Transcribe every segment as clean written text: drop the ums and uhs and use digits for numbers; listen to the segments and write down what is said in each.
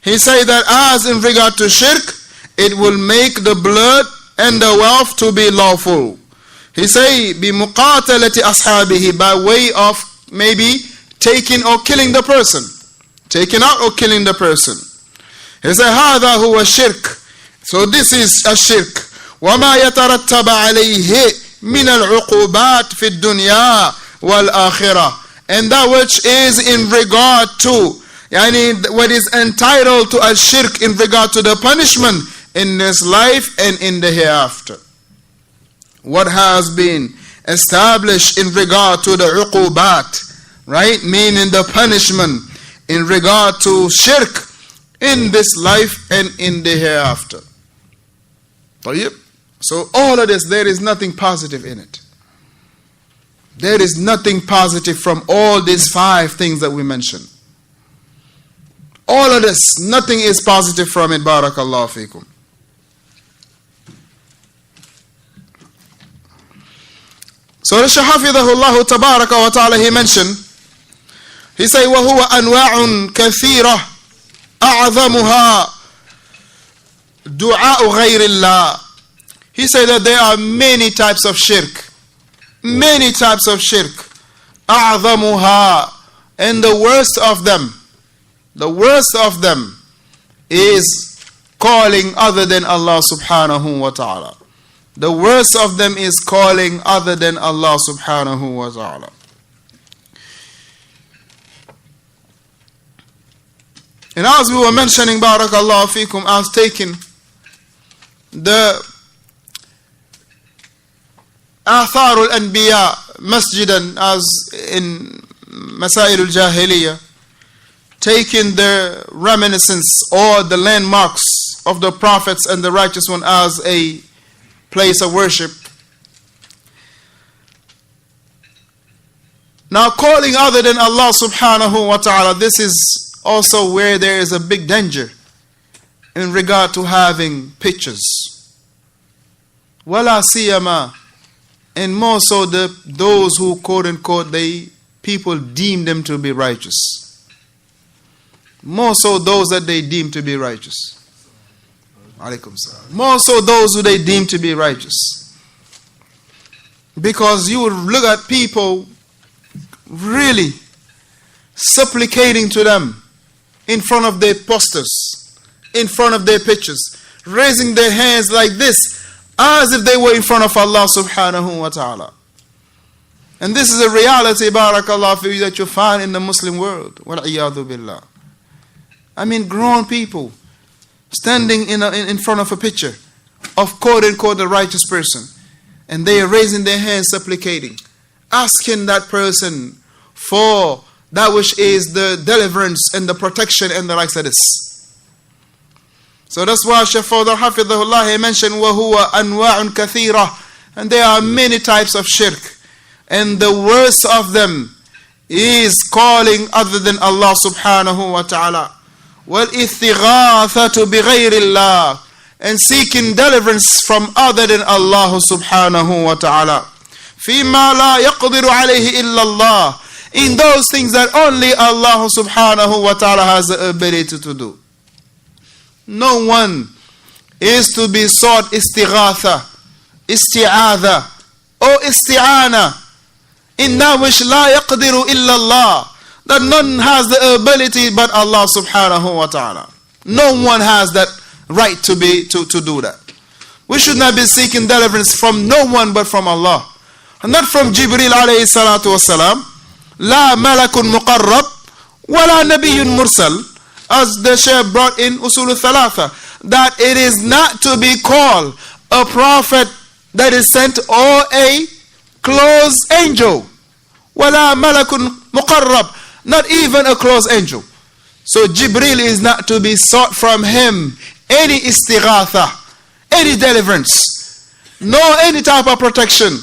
He said that as in regard to shirk, it will make the blood and the wealth to be lawful. He say بِمُقَاتَلَةِ أَصْحَابِهِ, by way of maybe taking or killing the person. Taking out or killing the person. He say هَذَا هُوَ الشِّرْك. So this is a shirk. وَمَا يَتَرَتَّبَ عَلَيْهِ مِنَ الْعُقُوبَاتِ فِي الدُّنْيَا وَالْآخِرَةِ. And that which is in regard to, what is entitled to a shirk in regard to the punishment in this life and in the hereafter. What has been established in regard to the uqubat, right? Meaning the punishment in regard to shirk in this life and in the hereafter. So all of this, there is nothing positive in it. There is nothing positive from all these 5 things that we mentioned. All of this, nothing is positive from it. Barakallahu feekum. So the Shaykh hafidhahullah tabaraka wa ta'ala, he mentioned, he say وَهُوَ أَنْوَاعٌ كَثِيرَةٌ أَعْظَمُهَا دُعَاءُ غَيْرِ اللَّهِ. He said that there are many types of shirk. Many types of shirk. أَعْظَمُهَا. And the worst of them is calling other than Allah subhanahu wa ta'ala. The worst of them is calling other than Allah subhanahu wa ta'ala. And as we were mentioning, barakallahu feekum, as taking the Atharul Anbiya Masjidan, as in Masailul Jahiliyyah, taking the reminiscence or the landmarks of the prophets and the righteous one as a place of worship. Now, calling other than Allah subhanahu wa ta'ala, this is also where there is a big danger in regard to having pictures. Wala siyama, and more so those who quote unquote people deem them to be righteous. More so those that they deem to be righteous. Alaikum salam. More so those who they deem to be righteous. Because you would look at people really supplicating to them in front of their posters, in front of their pictures, raising their hands like this, as if they were in front of Allah subhanahu wa ta'ala. And this is a reality, barakallah for you, that you find in the Muslim world. Wal-iyadhu billah. I mean, grown people standing in front of a picture of quote unquote the righteous person, and they are raising their hands supplicating, asking that person for that which is the deliverance and the protection and the likes of this. So that's why Shaykh Fawzaan hafidhahullah, he mentioned وَهُوَ أَنْوَاعٌ كَثِيرَةٌ, and there are many types of shirk, and the worst of them is calling other than Allah subhanahu wa ta'ala. وَالْإِثِّغَاثَةُ بِغَيْرِ اللَّهِ, and seeking deliverance from other than Allah subhanahu wa ta'ala. فِيمَا لَا يَقْدِرُ عَلَيْهِ إِلَّا اللَّهِ, in those things that only Allah subhanahu wa ta'ala has the ability to do. No one is to be sought istighatha, isti'adha, or isti'ana in that which la yaqdiru illa Allah, that none has the ability but Allah subhanahu wa ta'ala. No one has that right to do that. We should not be seeking deliverance from no one but from Allah, and not from Jibril alayhi salatu wasalam. La malakun muqarrab wala nabiyyun mursal, as the Shaykh brought in Usul al-Thalatha, that it is not to be called a prophet that is sent or a close angel. Wala malakun muqarrab, not even a close angel. So Jibril is not to be sought from him any istighatha, any deliverance, nor any type of protection,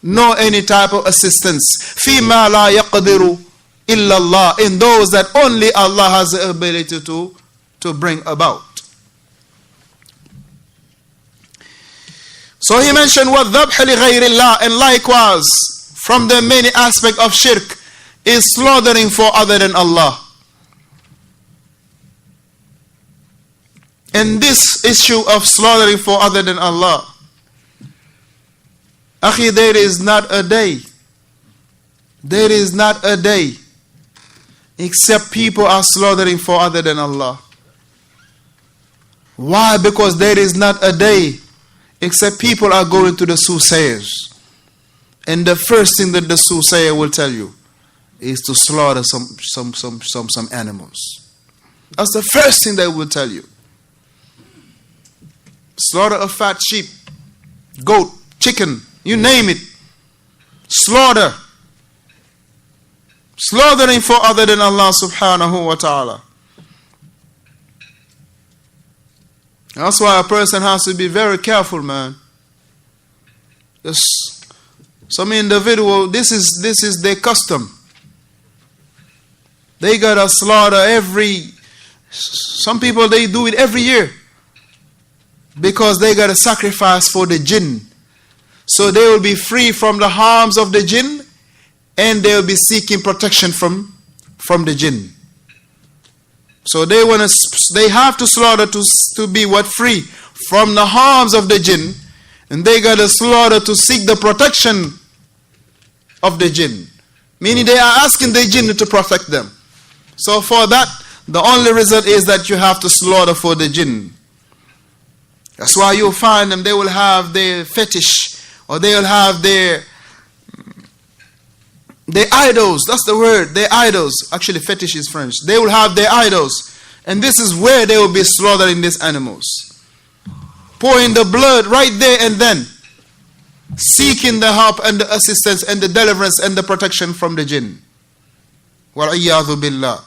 nor any type of assistance. Fima la yaqdiru illa Allah, in those that only Allah has the ability to bring about. So he mentioned وَالذَّبْحِ لِغَيْرِ اللَّهِ, and likewise from the many aspects of shirk is slaughtering for other than Allah. in this issue of slaughtering for other than Allah. Akhi, there is not a day except people are slaughtering for other than Allah. Why? Because there is not a day except people are going to the soothsayers. And the first thing that the soothsayer will tell you is to slaughter some animals. That's the first thing they will tell you. Slaughter a fat sheep, goat, chicken, you name it. Slaughter. Slaughtering for other than Allah subhanahu wa ta'ala. That's why a person has to be very careful, man. Some individual, this is their custom. They gotta slaughter some people they do it every year. Because they gotta sacrifice for the jinn. So they will be free from the harms of the jinn, and they will be seeking protection from the jinn. So they have to slaughter to be free from the harms of the jinn, and they got to slaughter to seek the protection of the jinn. Meaning they are asking the jinn to protect them. So for that, the only result is that you have to slaughter for the jinn. That's why you'll find them, they will have their fetish, or they will have their idols. That's the word, their idols. Actually, fetish is French. They will have their idols. And this is where they will be slaughtering these animals. Pouring the blood right there and then. Seeking the help and the assistance and the deliverance and the protection from the jinn. Wal-iyadhu billah.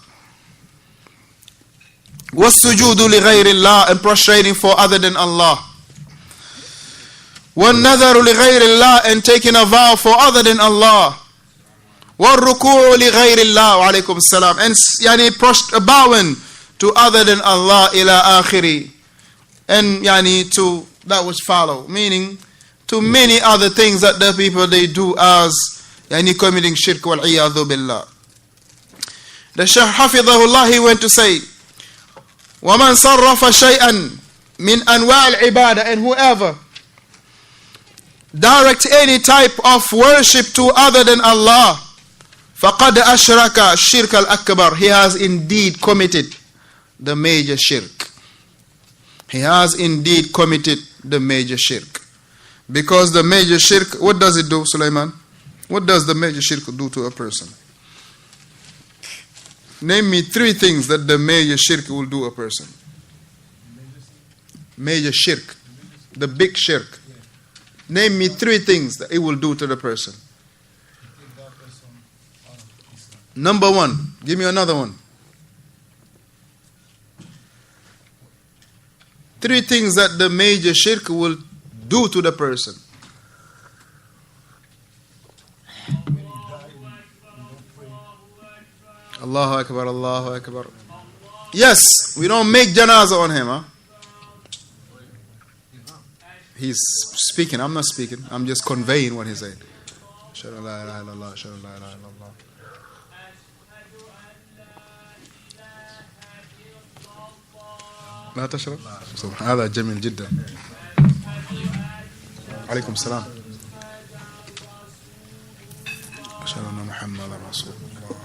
Was-sujudu li ghayri Allah, and prostrating for other than Allah. Wan-nadharu li ghayri Allah, and taking a vow for other than Allah. وَالرُّكُوعُ لِغَيْرِ اللَّهِ وَعَلَيْكُمْ السَّلَامِ, and bowing to other than Allah ila akhiri, and to that which follow, meaning to many other things that the people they do as committing shirk wal iyadhu billah. The Shaykh hafidhahullah, he went to say, وَمَنْ صَرَّفَ شَيْئًا مِنْ أَنْوَاءِ الْعِبَادَةِ, and whoever direct any type of worship to other than Allah, فَقَدْ أَشْرَكَ الشِّرْكَ الْأَكْبَرِ, he has indeed committed the major shirk. He has indeed committed the major shirk. Because the major shirk, what does it do, Sulaiman? What does the major shirk do to a person? Name me 3 things that the major shirk will do a person. Major shirk. The big shirk. Name me 3 things that it will do to the person. Number 1. Give me another one. 3 things that the major shirk will do to the person. Allahu Akbar, Allahu Akbar. Yes, we don't make janazah on him, huh? He's speaking, I'm not speaking. I'm just conveying what he's saying. Ashhadu an la ilaha illallah, ashhadu an la ilaha illallah. لا تشرب؟ هذا جميل جدا. عليكم السلام. أشهد أن محمدا رسول الله.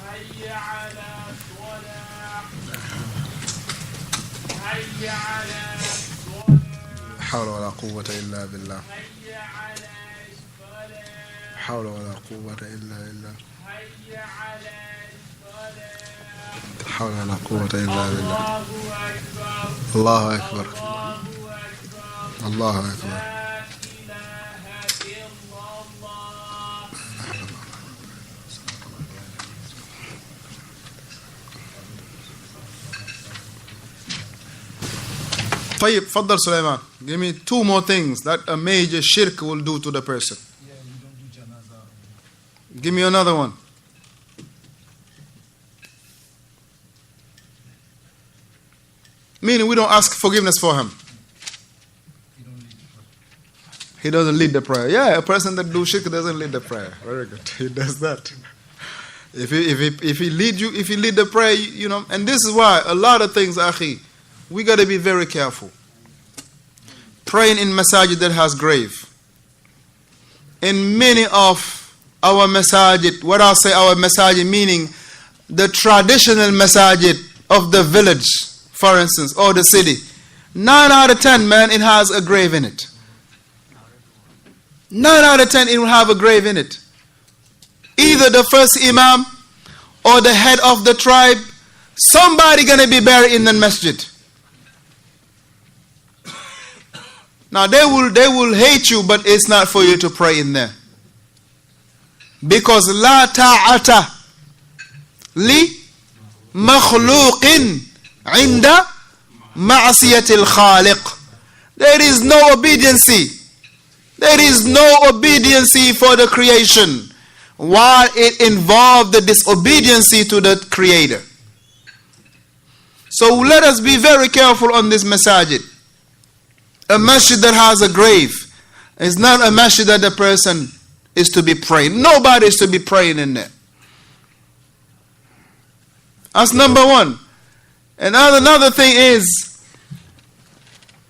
حي على الصلاة. حي على الصلاة. حول ولا قوة إلا بالله. حول ولا قوة إلا بالله. حول ولا قوة إلا بالله. الله أكبر. الله أكبر. طيب فضل سليمان. Give me 2 more things that a major shirk will do to the person. Give me another one. Meaning we don't ask forgiveness for him. He doesn't lead the prayer. Yeah, a person that do shirk doesn't lead the prayer. Very good. He does that. If he lead the prayer, you know, and this is why a lot of things, akhi, we got to be very careful. Praying in masajid that has grave. In many of our masajid, what I'll say our masajid, meaning the traditional masajid of the village, for instance, or the city, 9 out of 10, man, it has a grave in it. 9 out of 10, it will have a grave in it. Either the first imam or the head of the tribe, somebody gonna be buried in the masjid. Now they will hate you, but it's not for you to pray in there. Because la ta'ata li makhluqin inda ma'asiyatil khaliq. There is no obedience. There is no obedience for the creation while it involved the disobedience to the Creator. So let us be very careful on this masajid. A masjid that has a grave is not a masjid that the person is to be praying. Nobody is to be praying in there. That's number one. And another thing is,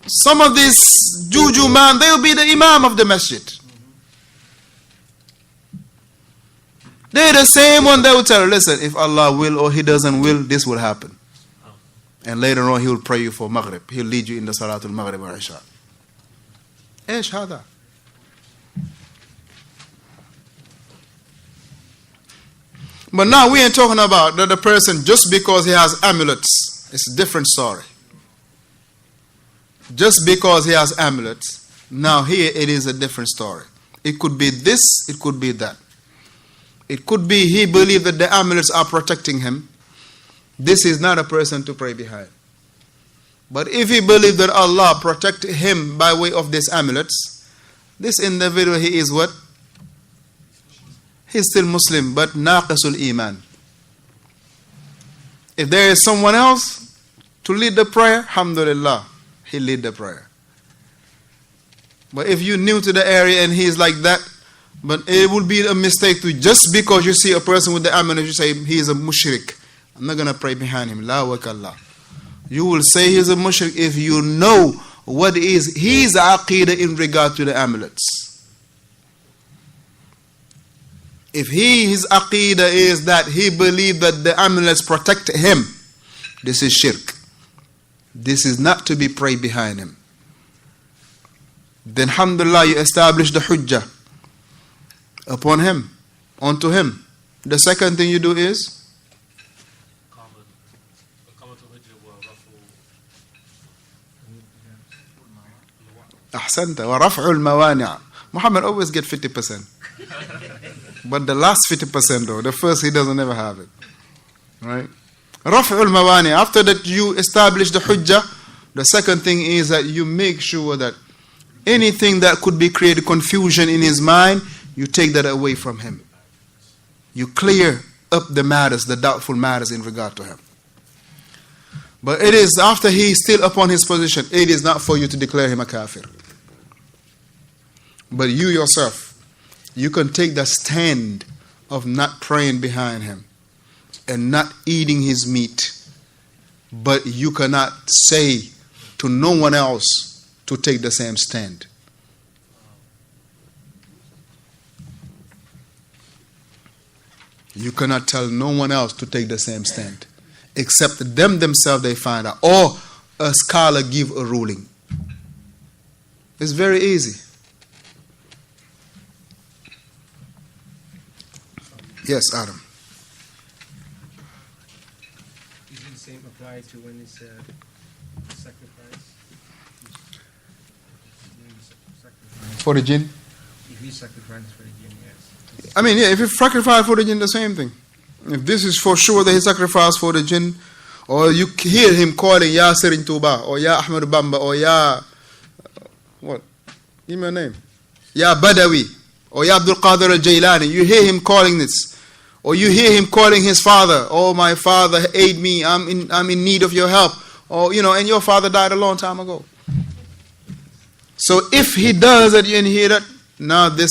some of these juju man, they will be the imam of the masjid. They're the same one that will tell you, listen, if Allah will or He doesn't will, this will happen. And later on He will pray you for Maghrib. He'll lead you in the Salatul Maghrib or Isha. Eish hada. But now we ain't talking about that the person, just because he has amulets, it's a different story. Just because he has amulets, now here it is a different story. It could be this, it could be that. It could be he believed that the amulets are protecting him. This is not a person to pray behind. But if he believed that Allah protected him by way of these amulets, this individual, he is what? He's still Muslim, but naqisul iman. If there is someone else to lead the prayer, alhamdulillah, he lead the prayer. But if you're new to the area and he's like that, but it would be a mistake to, just because you see a person with the amulet, you say he is a mushrik. I'm not going to pray behind him. La wakallah. You will say he's a mushrik if you know what is his aqidah in regard to the amulets. If his aqidah is that he believed that the amulets protect him, this is shirk. This is not to be prayed behind him. Then alhamdulillah, you establish the hujjah upon him, onto him. The second thing you do is Ahsanta wa raf'ul mawani'. Muhammad always get 50%. But the last 50% though, the first he doesn't ever have it. Right? Raf'ul mawani'. After that you establish the hujjah, the second thing is that you make sure that anything that could be created confusion in his mind, you take that away from him. You clear up the matters, the doubtful matters in regard to him. But it is after he is still upon his position, it is not for you to declare him a kafir. But you yourself, you can take the stand of not praying behind him and not eating his meat. But you cannot say to no one else to take the same stand. You cannot tell no one else to take the same stand. Except them themselves, they find out. Or a scholar give a ruling. It's very easy. Yes, Adam. Does the same apply to when it's sacrifice? For the jinn? If he sacrifices for the jinn, yes. I mean, yeah, if you sacrifice for the jinn, the same thing. If this is for sure that he sacrificed for the jinn, or you hear him calling Ya Sirin Tuba, or Ya Ahmad Bamba, or Ya what? Give me a name. Ya Badawi, or Ya Abdul Qadir al-Jailani. You hear him calling this. Or you hear him calling his father, oh my father, aid me, I'm in need of your help. Or, and your father died a long time ago. So if he does that and hear that, now this